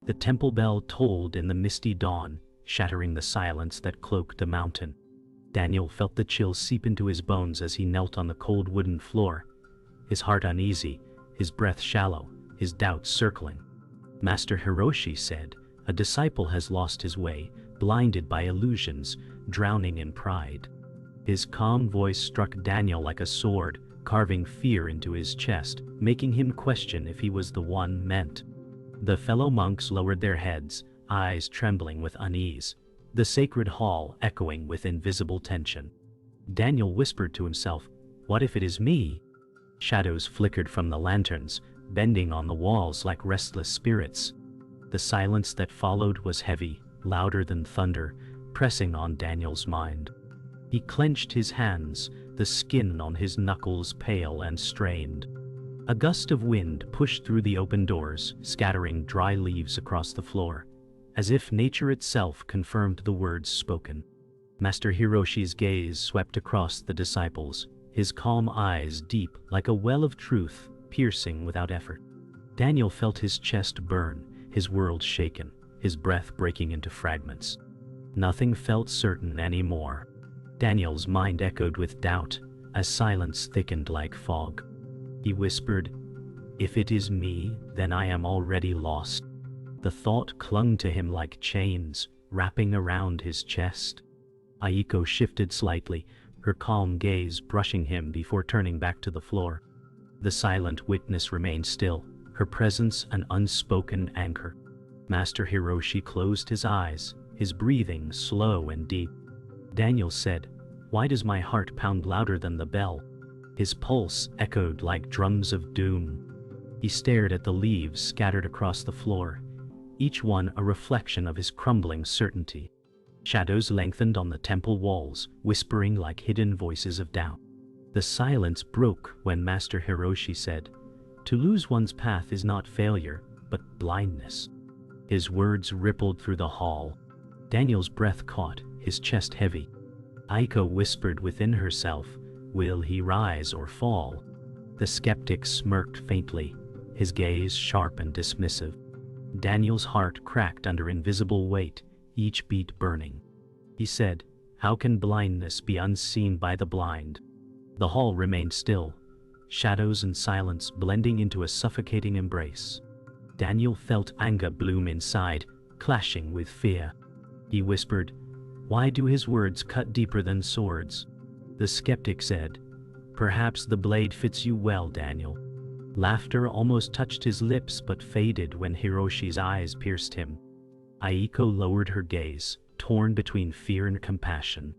The temple bell tolled in the misty dawn, shattering the silence that cloaked the mountain. Daniel felt the chill seep into his bones as he knelt on the cold wooden floor, his heart uneasy, his breath shallow, his doubts circling. Master Hiroshi said, "A disciple has lost his way, blinded by illusions, drowning in pride." His calm voice struck Daniel like a sword, carving fear into his chest, making him question if he was the one meant. The fellow monks lowered their heads, eyes trembling with unease, the sacred hall echoing with invisible tension. Daniel whispered to himself, "What if it is me?" Shadows flickered from the lanterns, bending on the walls like restless spirits. The silence that followed was heavy, louder than thunder, pressing on Daniel's mind. He clenched his hands, the skin on his knuckles pale and strained. A gust of wind pushed through the open doors, scattering dry leaves across the floor, as if nature itself confirmed the words spoken. Master Hiroshi's gaze swept across the disciples, his calm eyes deep like a well of truth, piercing without effort. Daniel felt his chest burn, his world shaken, his breath breaking into fragments. Nothing felt certain anymore. Daniel's mind echoed with doubt, as silence thickened like fog. He whispered, "If it is me, then I am already lost." The thought clung to him like chains, wrapping around his chest. Aiko shifted slightly, her calm gaze brushing him before turning back to the floor. The silent witness remained still, her presence an unspoken anchor. Master Hiroshi closed his eyes, his breathing slow and deep. Daniel said, "Why does my heart pound louder than the bell?" His pulse echoed like drums of doom. He stared at the leaves scattered across the floor, each one a reflection of his crumbling certainty. Shadows lengthened on the temple walls, whispering like hidden voices of doubt. The silence broke when Master Hiroshi said, "To lose one's path is not failure, but blindness." His words rippled through the hall. Daniel's breath caught, his chest heavy. Aiko whispered within herself, "Will he rise or fall?" The skeptic smirked faintly, his gaze sharp and dismissive. Daniel's heart cracked under invisible weight, each beat burning. He said, "How can blindness be unseen by the blind?" The hall remained still, shadows and silence blending into a suffocating embrace. Daniel felt anger bloom inside, clashing with fear. He whispered, "Why do his words cut deeper than swords?" The skeptic said, "Perhaps the blade fits you well, Daniel." Laughter almost touched his lips but faded when Hiroshi's eyes pierced him. Aiko lowered her gaze, torn between fear and compassion.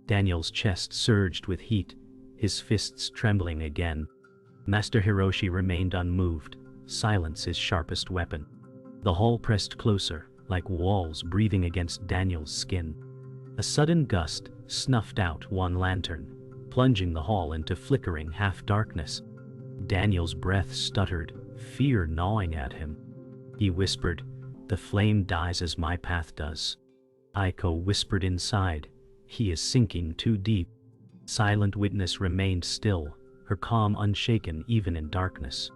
Daniel's chest surged with heat, his fists trembling again. Master Hiroshi remained unmoved, silence his sharpest weapon. The hall pressed closer, like walls breathing against Daniel's skin. A sudden gust snuffed out one lantern, plunging the hall into flickering half-darkness. Daniel's breath stuttered, fear gnawing at him. He whispered, "The flame dies as my path does." Aiko whispered inside, "He is sinking too deep." Silent witness remained still, her calm unshaken even in darkness.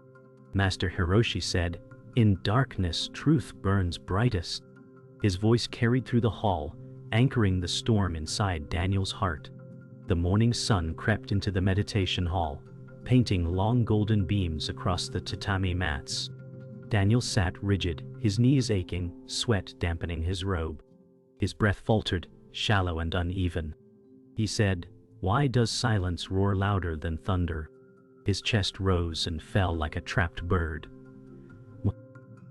Master Hiroshi said, "In darkness truth burns brightest." His voice carried through the hall, anchoring the storm inside Daniel's heart. The morning sun crept into the meditation hall, painting long golden beams across the tatami mats. Daniel sat rigid, his knees aching, sweat dampening his robe. His breath faltered, shallow and uneven. He said, "Why does silence roar louder than thunder?" His chest rose and fell like a trapped bird.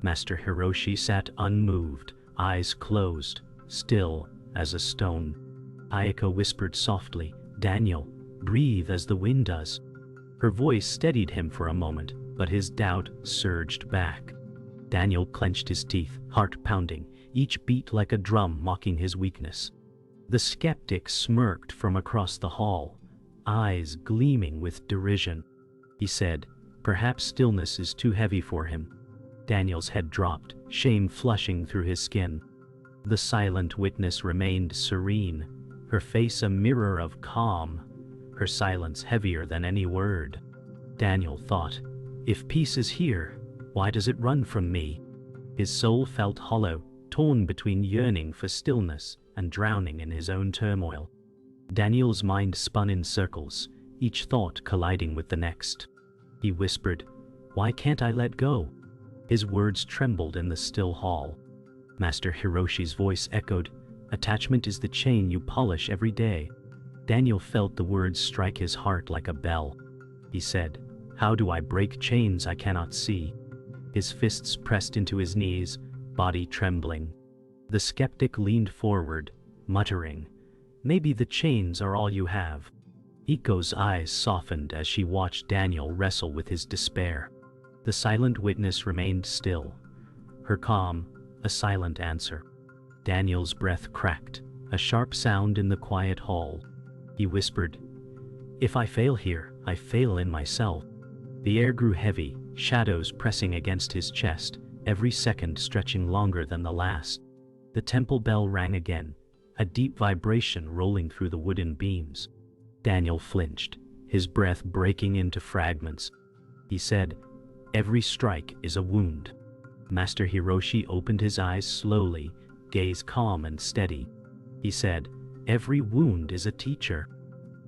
Master Hiroshi sat unmoved, eyes closed, still as a stone. Aiko whispered softly, "Daniel, breathe as the wind does." Her voice steadied him for a moment, but his doubt surged back. Daniel clenched his teeth, heart pounding, each beat like a drum mocking his weakness. The skeptic smirked from across the hall, eyes gleaming with derision. He said, "Perhaps stillness is too heavy for him." Daniel's head dropped, shame flushing through his skin. The silent witness remained serene, her face a mirror of calm, her silence heavier than any word. Daniel thought, "If peace is here, why does it run from me?" His soul felt hollow, torn between yearning for stillness and drowning in his own turmoil. Daniel's mind spun in circles, each thought colliding with the next. He whispered, "Why can't I let go?" His words trembled in the still hall. Master Hiroshi's voice echoed, "Attachment is the chain you polish every day." Daniel felt the words strike his heart like a bell. He said, "How do I break chains I cannot see?" His fists pressed into his knees, body trembling. The skeptic leaned forward, muttering, "Maybe the chains are all you have." Aiko's eyes softened as she watched Daniel wrestle with his despair. The silent witness remained still, her calm, a silent answer. Daniel's breath cracked, a sharp sound in the quiet hall. He whispered, "If I fail here, I fail in myself." The air grew heavy, shadows pressing against his chest, every second stretching longer than the last. The temple bell rang again, a deep vibration rolling through the wooden beams. Daniel flinched, his breath breaking into fragments. He said, "Every strike is a wound." Master Hiroshi opened his eyes slowly, gaze calm and steady. He said, "Every wound is a teacher."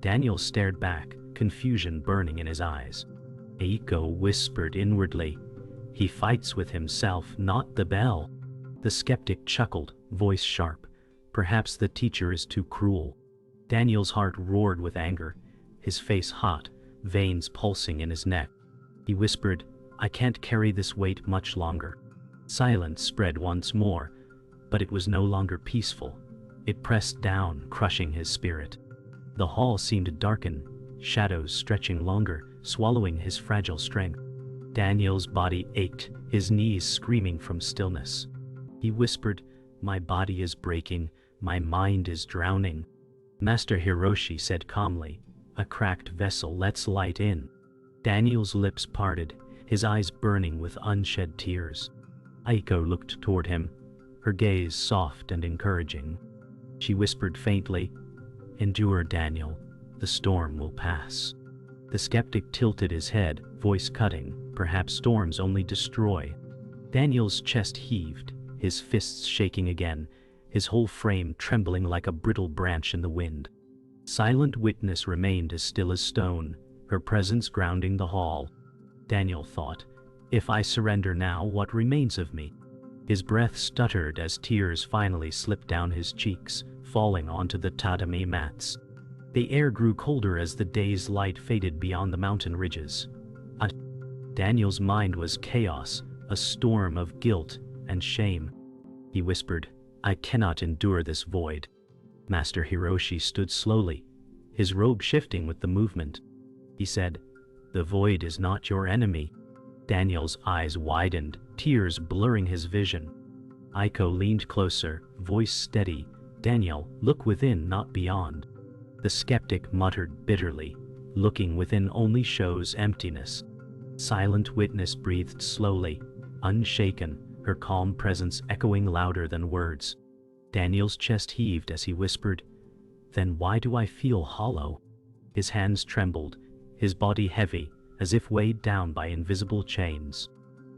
Daniel stared back, confusion burning in his eyes. Aiko whispered inwardly, "He fights with himself, not the bell." The skeptic chuckled, voice sharp, "Perhaps the teacher is too cruel." Daniel's heart roared with anger, his face hot, veins pulsing in his neck. He whispered, "I can't carry this weight much longer." Silence spread once more, but it was no longer peaceful. It pressed down, crushing his spirit. The hall seemed to darken, shadows stretching longer, swallowing his fragile strength. Daniel's body ached, his knees screaming from stillness. He whispered, "My body is breaking, my mind is drowning." Master Hiroshi said calmly, "A cracked vessel lets light in." Daniel's lips parted, his eyes burning with unshed tears. Aiko looked toward him, her gaze soft and encouraging. She whispered faintly, "Endure, Daniel, the storm will pass." The skeptic tilted his head, voice cutting, "Perhaps storms only destroy." Daniel's chest heaved, his fists shaking again, his whole frame trembling like a brittle branch in the wind. Silent witness remained as still as stone, her presence grounding the hall. Daniel thought, "If I surrender now, what remains of me?" His breath stuttered as tears finally slipped down his cheeks, falling onto the tatami mats. The air grew colder as the day's light faded beyond the mountain ridges. Daniel's mind was chaos, a storm of guilt and shame. He whispered, "I cannot endure this void." Master Hiroshi stood slowly, his robe shifting with the movement. He said, "The void is not your enemy." Daniel's eyes widened, tears blurring his vision. Aiko leaned closer, voice steady, "Daniel, look within, not beyond." The skeptic muttered bitterly, "Looking within only shows emptiness." Silent witness breathed slowly, unshaken, her calm presence echoing louder than words. Daniel's chest heaved as he whispered, "Then why do I feel hollow?" His hands trembled, his body heavy, as if weighed down by invisible chains.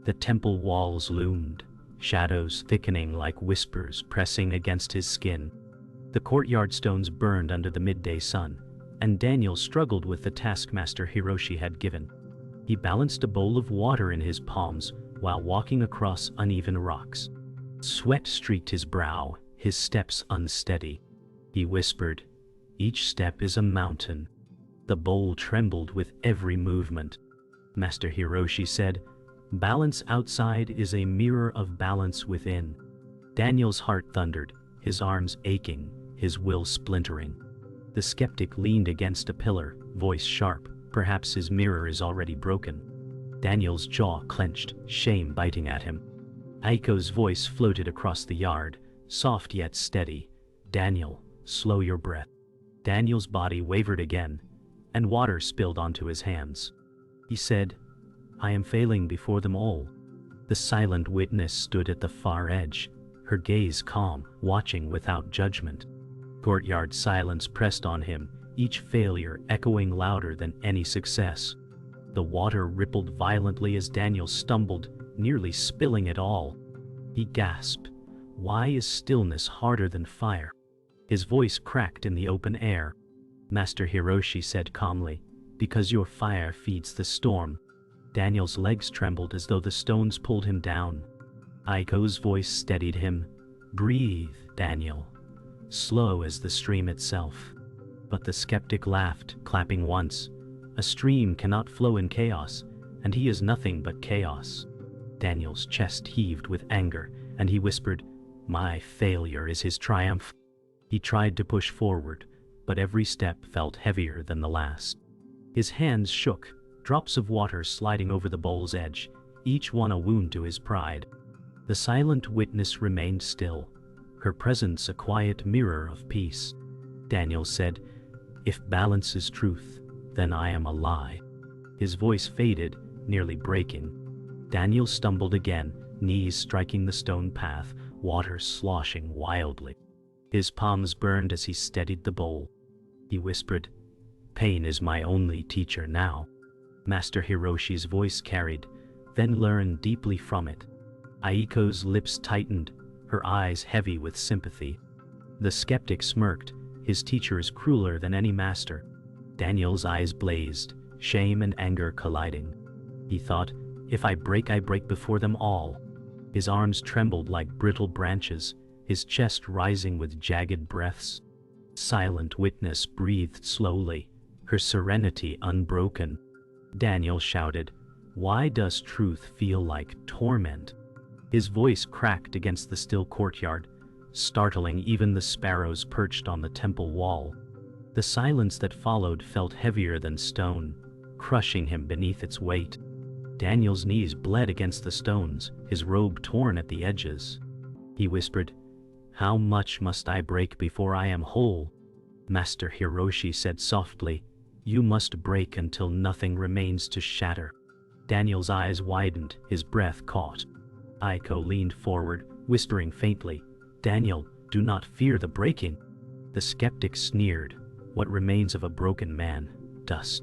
The temple walls loomed, shadows thickening like whispers pressing against his skin. The courtyard stones burned under the midday sun, and Daniel struggled with the task Master Hiroshi had given. He balanced a bowl of water in his palms while walking across uneven rocks. Sweat streaked his brow, his steps unsteady. He whispered, "Each step is a mountain." The bowl trembled with every movement. Master Hiroshi said, "Balance outside is a mirror of balance within." Daniel's heart thundered, his arms aching, his will splintering. The skeptic leaned against a pillar, voice sharp, "Perhaps his mirror is already broken." Daniel's jaw clenched, shame biting at him. Aiko's voice floated across the yard, soft yet steady, "Daniel, slow your breath." Daniel's body wavered again, and water spilled onto his hands. He said, "I am failing before them all." The silent witness stood at the far edge, her gaze calm, watching without judgment. Courtyard silence pressed on him, each failure echoing louder than any success. The water rippled violently as Daniel stumbled, nearly spilling it all. He gasped. Why is stillness harder than fire? His voice cracked in the open air. Master Hiroshi said calmly, because your fire feeds the storm. Daniel's legs trembled as though the stones pulled him down. Aiko's voice steadied him. Breathe, Daniel. Slow as the stream itself. But the skeptic laughed, clapping once. A stream cannot flow in chaos, and he is nothing but chaos. Daniel's chest heaved with anger, and he whispered, my failure is his triumph. He tried to push forward, but every step felt heavier than the last. His hands shook, drops of water sliding over the bowl's edge, each one a wound to his pride. The silent witness remained still, her presence a quiet mirror of peace. Daniel said, if balance is truth, then I am a lie. His voice faded, nearly breaking. Daniel stumbled again, knees striking the stone path, water sloshing wildly. His palms burned as he steadied the bowl. He whispered, pain is my only teacher now. Master Hiroshi's voice carried, then learn deeply from it. Aiko's lips tightened, her eyes heavy with sympathy. The skeptic smirked, his teacher is crueler than any master. Daniel's eyes blazed, shame and anger colliding. He thought, if I break before them all. His arms trembled like brittle branches, his chest rising with jagged breaths. Silent witness breathed slowly, her serenity unbroken. Daniel shouted, why does truth feel like torment? His voice cracked against the still courtyard, startling even the sparrows perched on the temple wall. The silence that followed felt heavier than stone, crushing him beneath its weight. Daniel's knees bled against the stones, his robe torn at the edges. He whispered, how much must I break before I am whole? Master Hiroshi said softly, you must break until nothing remains to shatter. Daniel's eyes widened, his breath caught. Aiko leaned forward, whispering faintly, Daniel, do not fear the breaking. The skeptic sneered, what remains of a broken man? Dust.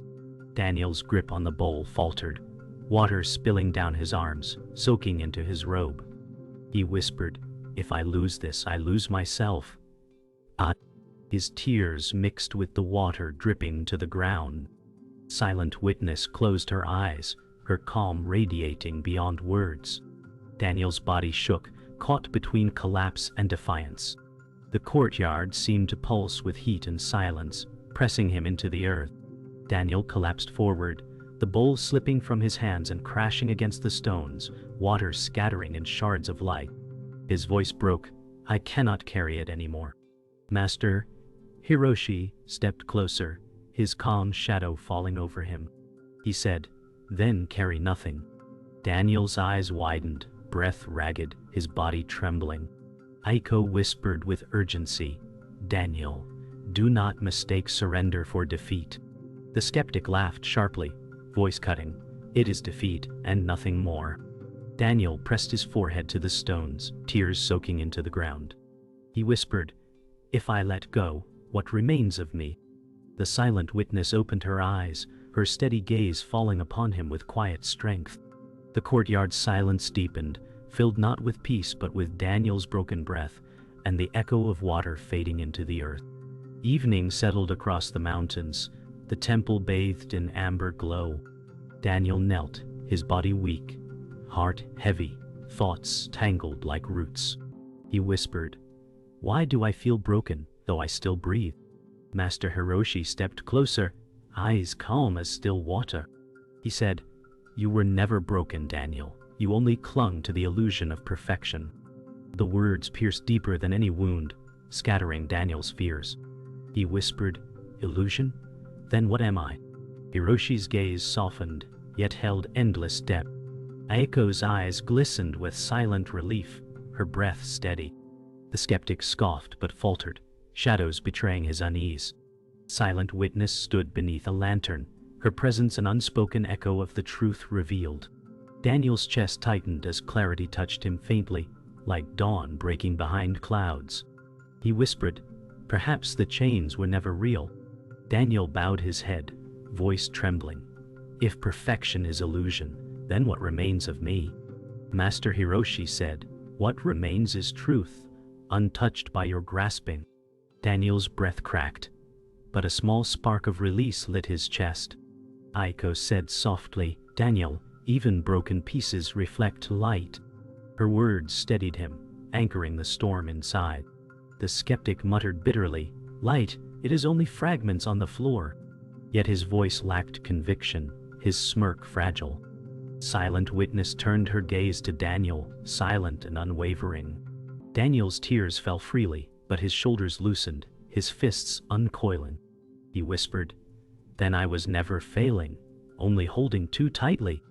Daniel's grip on the bowl faltered, water spilling down his arms, soaking into his robe. He whispered, if I lose this, I lose myself. His tears mixed with the water dripping to the ground. Silent witness closed her eyes, her calm radiating beyond words. Daniel's body shook, caught between collapse and defiance. The courtyard seemed to pulse with heat and silence, pressing him into the earth. Daniel collapsed forward, the bowl slipping from his hands and crashing against the stones, water scattering in shards of light. His voice broke, I cannot carry it anymore. Master Hiroshi stepped closer, his calm shadow falling over him. He said, then carry nothing. Daniel's eyes widened, breath ragged, his body trembling. Aiko whispered with urgency, Daniel, do not mistake surrender for defeat. The skeptic laughed sharply, voice cutting, it is defeat and nothing more. Daniel pressed his forehead to the stones, tears soaking into the ground. He whispered, if I let go, what remains of me? The silent witness opened her eyes, her steady gaze falling upon him with quiet strength. The courtyard's silence deepened, filled not with peace but with Daniel's broken breath, and the echo of water fading into the earth. Evening settled across the mountains, the temple bathed in amber glow. Daniel knelt, his body weak, heart heavy, thoughts tangled like roots. He whispered, why do I feel broken, though I still breathe? Master Hiroshi stepped closer, eyes calm as still water. He said, you were never broken, Daniel. You only clung to the illusion of perfection. The words pierced deeper than any wound, scattering Daniel's fears. He whispered, illusion? Then what am I? Hiroshi's gaze softened, yet held endless depth. Aiko's eyes glistened with silent relief, her breath steady. The skeptic scoffed but faltered, shadows betraying his unease. Silent witness stood beneath a lantern, her presence an unspoken echo of the truth revealed. Daniel's chest tightened as clarity touched him faintly, like dawn breaking behind clouds. He whispered, perhaps the chains were never real. Daniel bowed his head, voice trembling. If perfection is illusion, then what remains of me? Master Hiroshi said, What remains is truth, untouched by your grasping. Daniel's breath cracked, but a small spark of release lit his chest. Aiko said softly, "Daniel, even broken pieces reflect light." Her words steadied him, anchoring the storm inside. The skeptic muttered bitterly, "Light, it is only fragments on the floor." Yet his voice lacked conviction, his smirk fragile. Silent Witness turned her gaze to Daniel, silent and unwavering. Daniel's tears fell freely, but his shoulders loosened, his fists uncoiling. He whispered, "Then I was never failing, only holding too tightly."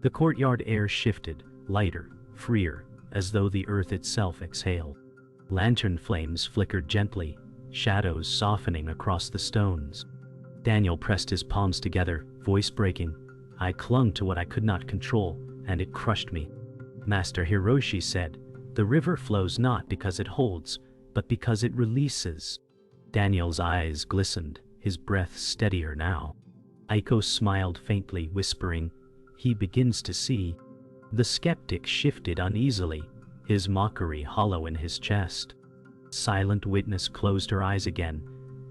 The courtyard air shifted, lighter, freer, as though the earth itself exhaled. Lantern flames flickered gently, shadows softening across the stones. Daniel pressed his palms together, voice breaking. "I clung to what I could not control, and it crushed me." Master Hiroshi said, "The river flows not because it holds, but because it releases." Daniel's eyes glistened, his breath steadier now. Aiko smiled faintly, whispering, "He begins to see." The skeptic shifted uneasily, his mockery hollow in his chest. Silent Witness closed her eyes again,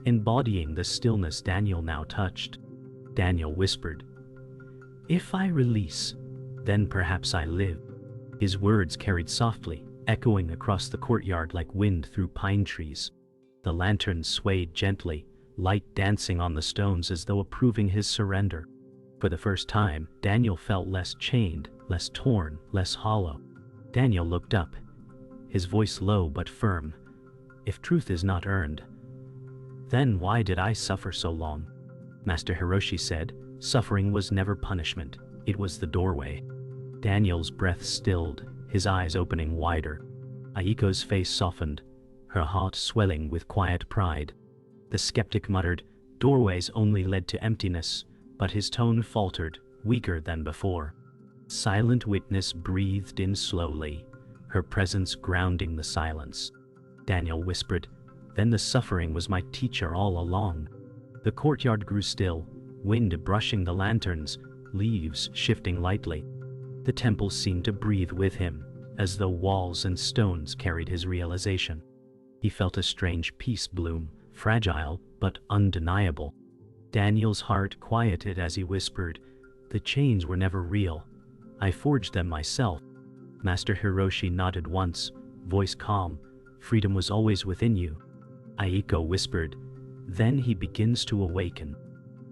embodying the stillness Daniel now touched. Daniel whispered, "If I release, then perhaps I live." His words carried softly, echoing across the courtyard like wind through pine trees. The lanterns swayed gently, light dancing on the stones as though approving his surrender. For the first time, Daniel felt less chained, less torn, less hollow. Daniel looked up, his voice low but firm. "If truth is not earned, then why did I suffer so long?" Master Hiroshi said, "Suffering was never punishment, it was the doorway." Daniel's breath stilled, his eyes opening wider. Aiko's face softened, her heart swelling with quiet pride. The skeptic muttered, "Doorways only led to emptiness," but his tone faltered, weaker than before. Silent Witness breathed in slowly, her presence grounding the silence. Daniel whispered, "Then the suffering was my teacher all along." The courtyard grew still, wind brushing the lanterns, leaves shifting lightly. The temple seemed to breathe with him, as though walls and stones carried his realization. He felt a strange peace bloom, fragile but undeniable. Daniel's heart quieted as he whispered, "The chains were never real. I forged them myself." Master Hiroshi nodded once, voice calm, "Freedom was always within you." Aiko whispered, "Then he begins to awaken."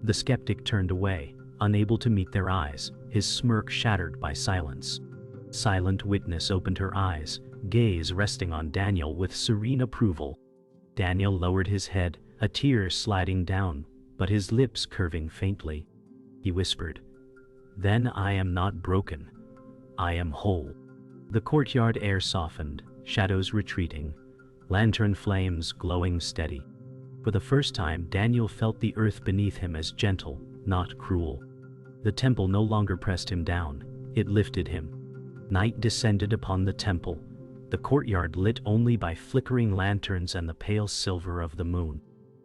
The skeptic turned away, unable to meet their eyes, his smirk shattered by silence. Silent Witness opened her eyes, gaze resting on Daniel with serene approval. Daniel lowered his head, a tear sliding down, but his lips curving faintly. He whispered, "Then I am not broken. I am whole." The courtyard air softened, shadows retreating, lantern flames glowing steady. For the first time, Daniel felt the earth beneath him as gentle, not cruel. The temple no longer pressed him down, it lifted him. Night descended upon the temple, the courtyard lit only by flickering lanterns and the pale silver of the moon.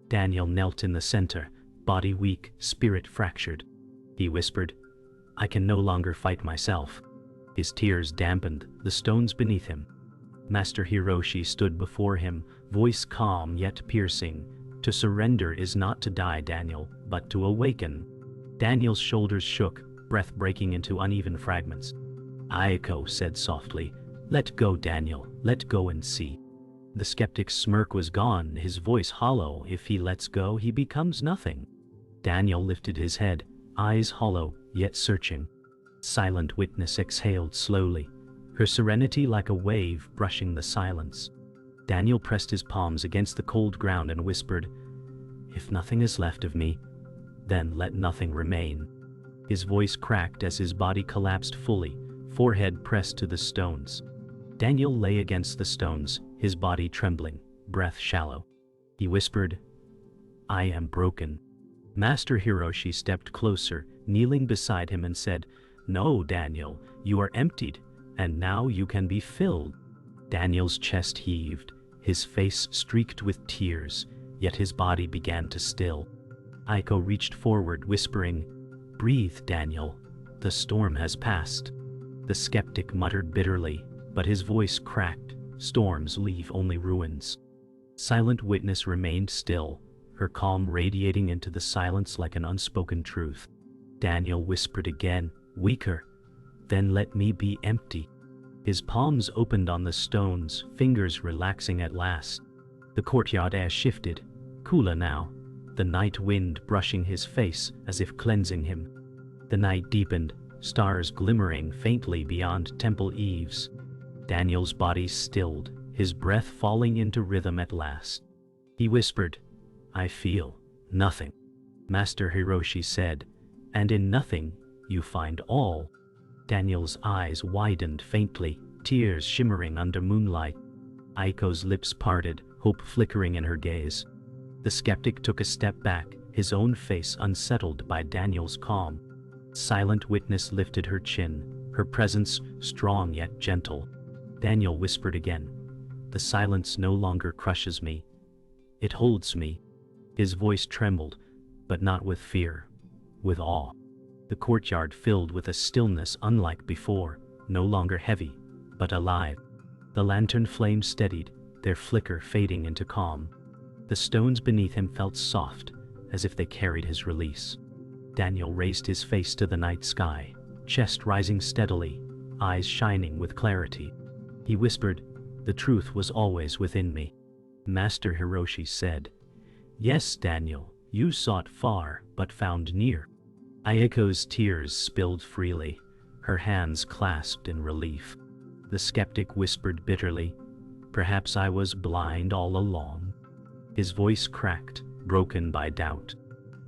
Daniel knelt in the center, body weak, spirit fractured. He whispered, "I can no longer fight myself." His tears dampened the stones beneath him. Master Hiroshi stood before him, voice calm yet piercing. "To surrender is not to die, Daniel, but to awaken." Daniel's shoulders shook, breath breaking into uneven fragments. Aiko said softly, "Let go, Daniel, let go and see." The skeptic's smirk was gone, his voice hollow. "If he lets go, he becomes nothing." Daniel lifted his head, eyes hollow, yet searching. Silent Witness exhaled slowly, her serenity like a wave brushing the silence. Daniel pressed his palms against the cold ground and whispered, "If nothing is left of me, then let nothing remain." His voice cracked as his body collapsed fully, forehead pressed to the stones. Daniel lay against the stones, his body trembling, breath shallow. He whispered, "I am broken." Master Hiroshi stepped closer, kneeling beside him and said, "No, Daniel, you are emptied, and now you can be filled." Daniel's chest heaved, his face streaked with tears, yet his body began to still. Aiko reached forward, whispering, "Breathe, Daniel, the storm has passed." The skeptic muttered bitterly, but his voice cracked. Storms leave only ruins. Silent Witness remained still, her calm radiating into the silence like an unspoken truth. Daniel whispered again, weaker. Then let me be empty. His palms opened on the stones, fingers relaxing at last. The courtyard air shifted, cooler now, the night wind brushing his face as if cleansing him. The night deepened, stars glimmering faintly beyond temple eaves. Daniel's body stilled, his breath falling into rhythm at last. He whispered, I feel nothing. Master Hiroshi said, and in nothing, you find all. Daniel's eyes widened faintly, tears shimmering under moonlight. Aiko's lips parted, hope flickering in her gaze. The skeptic took a step back, his own face unsettled by Daniel's calm. Silent Witness lifted her chin, her presence strong yet gentle. Daniel whispered again, the silence no longer crushes me. It holds me. His voice trembled, but not with fear, with awe. The courtyard filled with a stillness unlike before, no longer heavy, but alive. The lantern flames steadied, their flicker fading into calm. The stones beneath him felt soft, as if they carried his release. Daniel raised his face to the night sky, chest rising steadily, eyes shining with clarity. He whispered, the truth was always within me. Master Hiroshi said, yes, Daniel, you sought far, but found near. Aiko's tears spilled freely, her hands clasped in relief. The skeptic whispered bitterly, perhaps I was blind all along. His voice cracked, broken by doubt.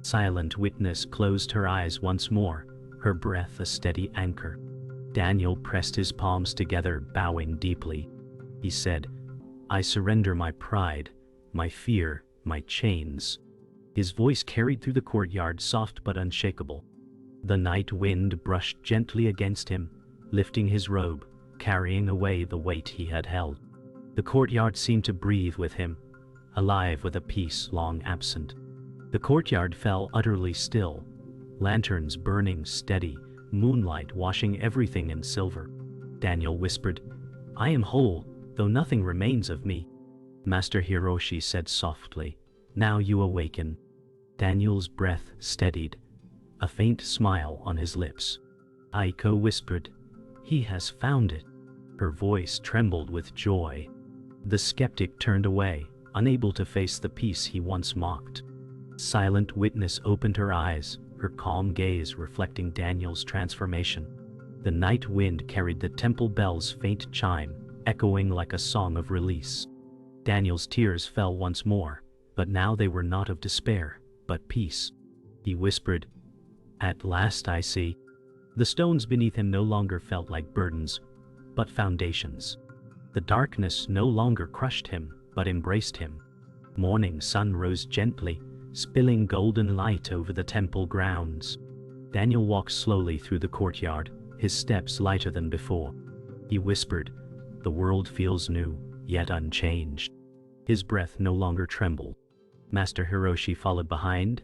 Silent Witness closed her eyes once more, her breath a steady anchor. Daniel pressed his palms together, bowing deeply. He said, I surrender my pride, my fear, my chains. His voice carried through the courtyard, soft but unshakable. The night wind brushed gently against him, lifting his robe, carrying away the weight he had held. The courtyard seemed to breathe with him, alive with a peace long absent. The courtyard fell utterly still, lanterns burning steady, moonlight washing everything in silver. Daniel whispered, I am whole, though nothing remains of me. Master Hiroshi said softly, now you awaken. Daniel's breath steadied, a faint smile on his lips. Aiko whispered, he has found it. Her voice trembled with joy. The skeptic turned away, unable to face the peace he once mocked. Silent Witness opened her eyes, her calm gaze reflecting Daniel's transformation. The night wind carried the temple bell's faint chime, echoing like a song of release. Daniel's tears fell once more, but now they were not of despair, but peace. He whispered, at last I see. The stones beneath him no longer felt like burdens, but foundations. The darkness no longer crushed him, but embraced him. Morning sun rose gently, spilling golden light over the temple grounds. Daniel walked slowly through the courtyard, his steps lighter than before. He whispered, the world feels new, yet unchanged. His breath no longer trembled. Master Hiroshi followed behind,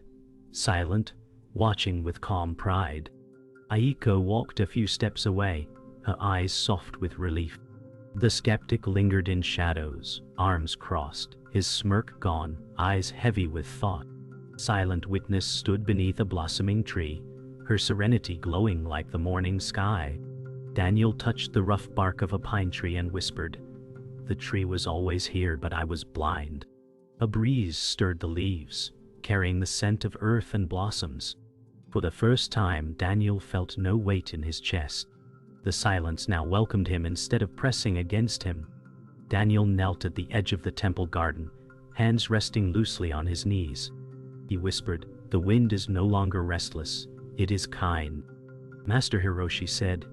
silent, watching with calm pride. Aiko walked a few steps away, her eyes soft with relief. The skeptic lingered in shadows, arms crossed, his smirk gone, eyes heavy with thought. Silent Witness stood beneath a blossoming tree, her serenity glowing like the morning sky. Daniel touched the rough bark of a pine tree and whispered, the tree was always here, but I was blind. A breeze stirred the leaves, carrying the scent of earth and blossoms. For the first time, Daniel felt no weight in his chest. The silence now welcomed him instead of pressing against him. Daniel knelt at the edge of the temple garden, hands resting loosely on his knees. He whispered, the wind is no longer restless, it is kind. Master Hiroshi said,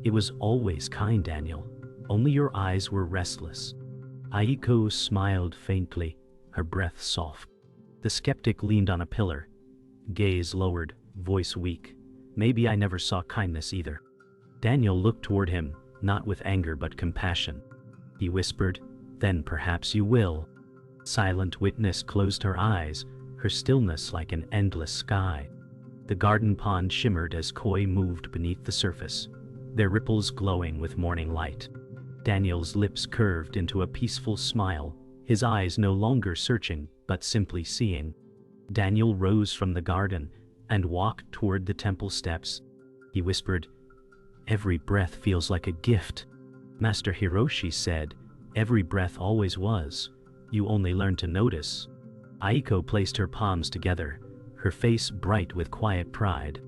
it was always kind, Daniel. Only your eyes were restless. Aiko smiled faintly, her breath soft. The skeptic leaned on a pillar, gaze lowered, voice weak. Maybe I never saw kindness either. Daniel looked toward him, not with anger but compassion. He whispered, then perhaps you will. Silent Witness closed her eyes, her stillness like an endless sky. The garden pond shimmered as koi moved beneath the surface, their ripples glowing with morning light. Daniel's lips curved into a peaceful smile, his eyes no longer searching, but simply seeing. Daniel rose from the garden and walked toward the temple steps. He whispered, "Every breath feels like a gift." Master Hiroshi said, "Every breath always was. You only learn to notice." Aiko placed her palms together, her face bright with quiet pride.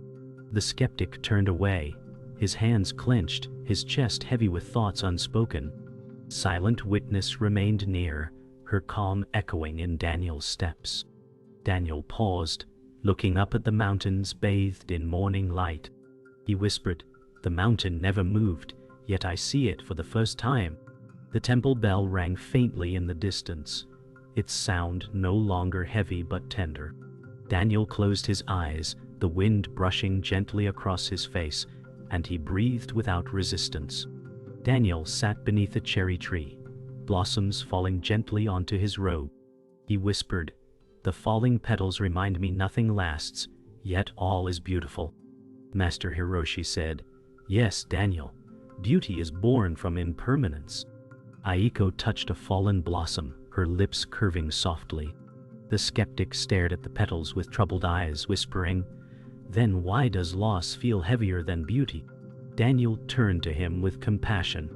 The skeptic turned away, his hands clenched, his chest heavy with thoughts unspoken. Silent witness remained near, her calm echoing in Daniel's steps. Daniel paused, looking up at the mountains bathed in morning light. He whispered, "The mountain never moved, yet I see it for the first time." The temple bell rang faintly in the distance, its sound no longer heavy but tender. Daniel closed his eyes, the wind brushing gently across his face, and he breathed without resistance. Daniel sat beneath a cherry tree, blossoms falling gently onto his robe. He whispered, "The falling petals remind me nothing lasts, yet all is beautiful." Master Hiroshi said, "Yes, Daniel, beauty is born from impermanence." Aiko touched a fallen blossom, her lips curving softly. The skeptic stared at the petals with troubled eyes, whispering, "Then why does loss feel heavier than beauty?" Daniel turned to him with compassion.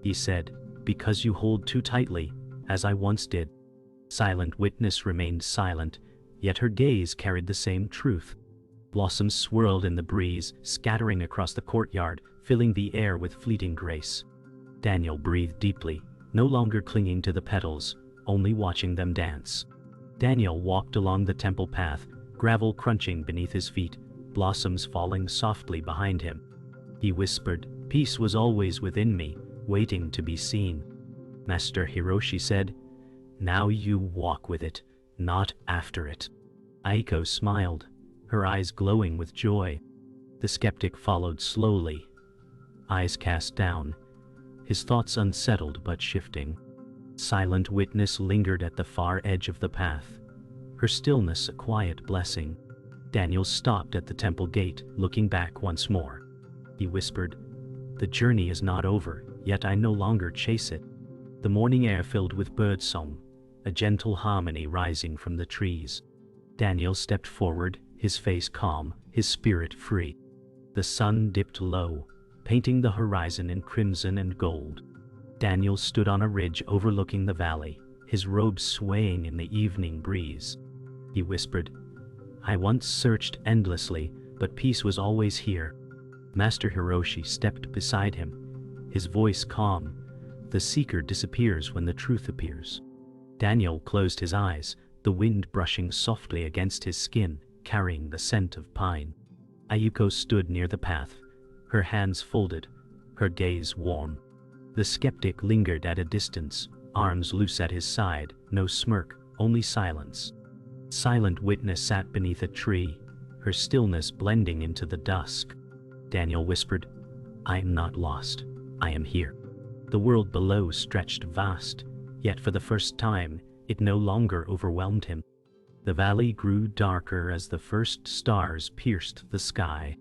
He said, "Because you hold too tightly, as I once did." Silent witness remained silent, yet her gaze carried the same truth. Blossoms swirled in the breeze, scattering across the courtyard, filling the air with fleeting grace. Daniel breathed deeply, no longer clinging to the petals, only watching them dance. Daniel walked along the temple path, gravel crunching beneath his feet, blossoms falling softly behind him. He whispered, "Peace was always within me, waiting to be seen." Master Hiroshi said, "Now you walk with it, not after it." Aiko smiled, her eyes glowing with joy. The skeptic followed slowly, eyes cast down, his thoughts unsettled but shifting. Silent witness lingered at the far edge of the path, her stillness a quiet blessing. Daniel stopped at the temple gate, looking back once more. He whispered, "The journey is not over, yet I no longer chase it." The morning air filled with birdsong, a gentle harmony rising from the trees. Daniel stepped forward, his face calm, his spirit free. The sun dipped low, painting the horizon in crimson and gold. Daniel stood on a ridge overlooking the valley, his robe swaying in the evening breeze. He whispered, "I once searched endlessly, but peace was always here." Master Hiroshi stepped beside him, his voice calm. "The seeker disappears when the truth appears." Daniel closed his eyes, the wind brushing softly against his skin, carrying the scent of pine. Aiko stood near the path, her hands folded, her gaze warm. The skeptic lingered at a distance, arms loose at his side, no smirk, only silence. Silent witness sat beneath a tree, her stillness blending into the dusk. Daniel whispered, "I am not lost, I am here." The world below stretched vast, yet for the first time, it no longer overwhelmed him. The valley grew darker as the first stars pierced the sky.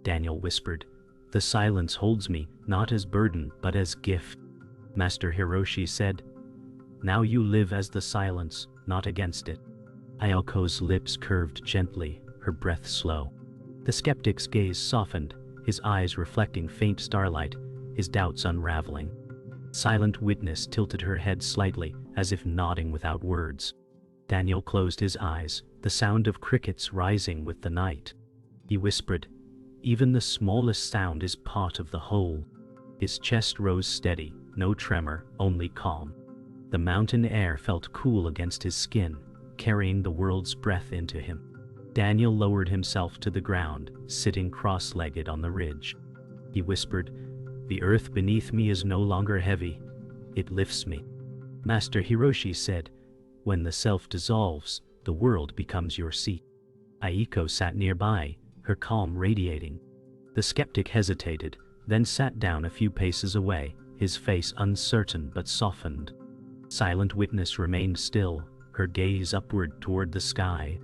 Daniel whispered, "The silence holds me, not as burden, but as gift." Master Hiroshi said, "Now you live as the silence, not against it." Aiko's lips curved gently, her breath slow. The skeptic's gaze softened, his eyes reflecting faint starlight, his doubts unraveling. Silent witness tilted her head slightly, as if nodding without words. Daniel closed his eyes, the sound of crickets rising with the night. He whispered, "Even the smallest sound is part of the whole." His chest rose steady, no tremor, only calm. The mountain air felt cool against his skin, carrying the world's breath into him. Daniel lowered himself to the ground, sitting cross-legged on the ridge. He whispered, "The earth beneath me is no longer heavy, it lifts me." Master Hiroshi said, "When the self dissolves, the world becomes your seat." Aiko sat nearby, her calm radiating. The skeptic hesitated, then sat down a few paces away, his face uncertain but softened. Silent witness remained still, her gaze upward toward the sky.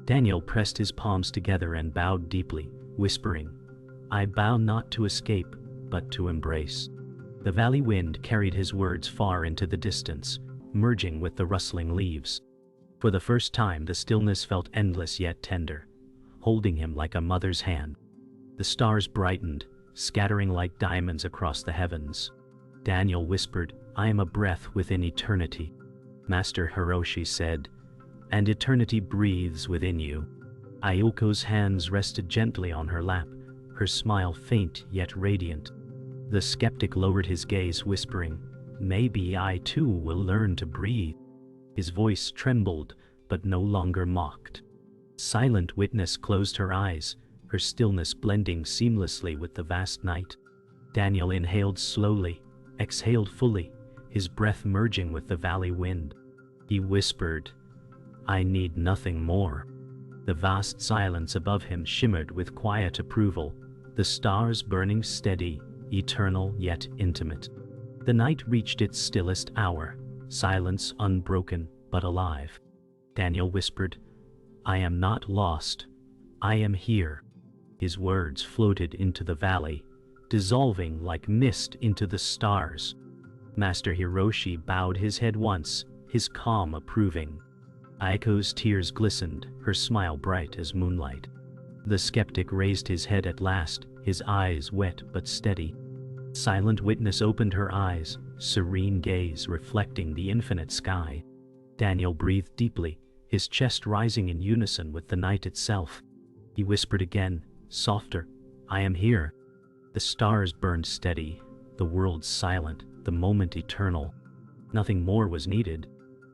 Daniel pressed his palms together and bowed deeply, whispering, "I bow not to escape, but to embrace." The valley wind carried his words far into the distance, merging with the rustling leaves. For the first time the stillness felt endless yet tender, holding him like a mother's hand. The stars brightened, scattering like diamonds across the heavens. Daniel whispered, "I am a breath within eternity." Master Hiroshi said, "And eternity breathes within you." Aiko's hands rested gently on her lap, her smile faint yet radiant. The skeptic lowered his gaze, whispering, "Maybe I too will learn to breathe." His voice trembled, but no longer mocked. Silent witness closed her eyes, her stillness blending seamlessly with the vast night. Daniel inhaled slowly, exhaled fully, his breath merging with the valley wind. He whispered, "I need nothing more." The vast silence above him shimmered with quiet approval, the stars burning steady, eternal yet intimate. The night reached its stillest hour, silence unbroken but alive. Daniel whispered, "I am not lost. I am here." His words floated into the valley, dissolving like mist into the stars. Master Hiroshi bowed his head once, his calm approving. Aiko's tears glistened, her smile bright as moonlight. The skeptic raised his head at last, his eyes wet but steady. Silent witness opened her eyes, serene gaze reflecting the infinite sky. Daniel breathed deeply, his chest rising in unison with the night itself. He whispered again, softer, "I am here." The stars burned steady, the world silent, the moment eternal. Nothing more was needed.